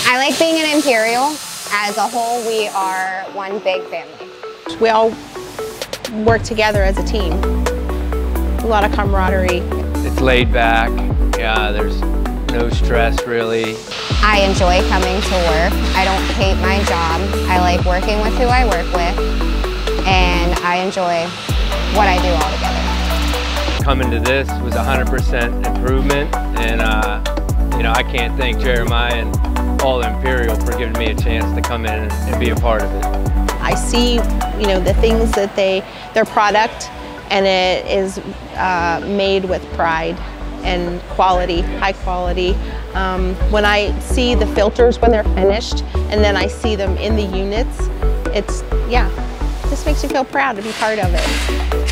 I like being an Imperial. As a whole, we are one big family. We all work together as a team. A lot of camaraderie. It's laid back. Yeah, there's no stress really. I enjoy coming to work. I don't hate my job. I like working with who I work with, and I enjoy what I do altogether. Coming to this was 100% improvement, and I can't thank Jeremiah and all the Imperial for giving me a chance to come in and be a part of it. I see, the things that their product, and it is made with pride and quality, high quality. When I see the filters when they're finished, and then I see them in the units, this makes me feel proud to be part of it.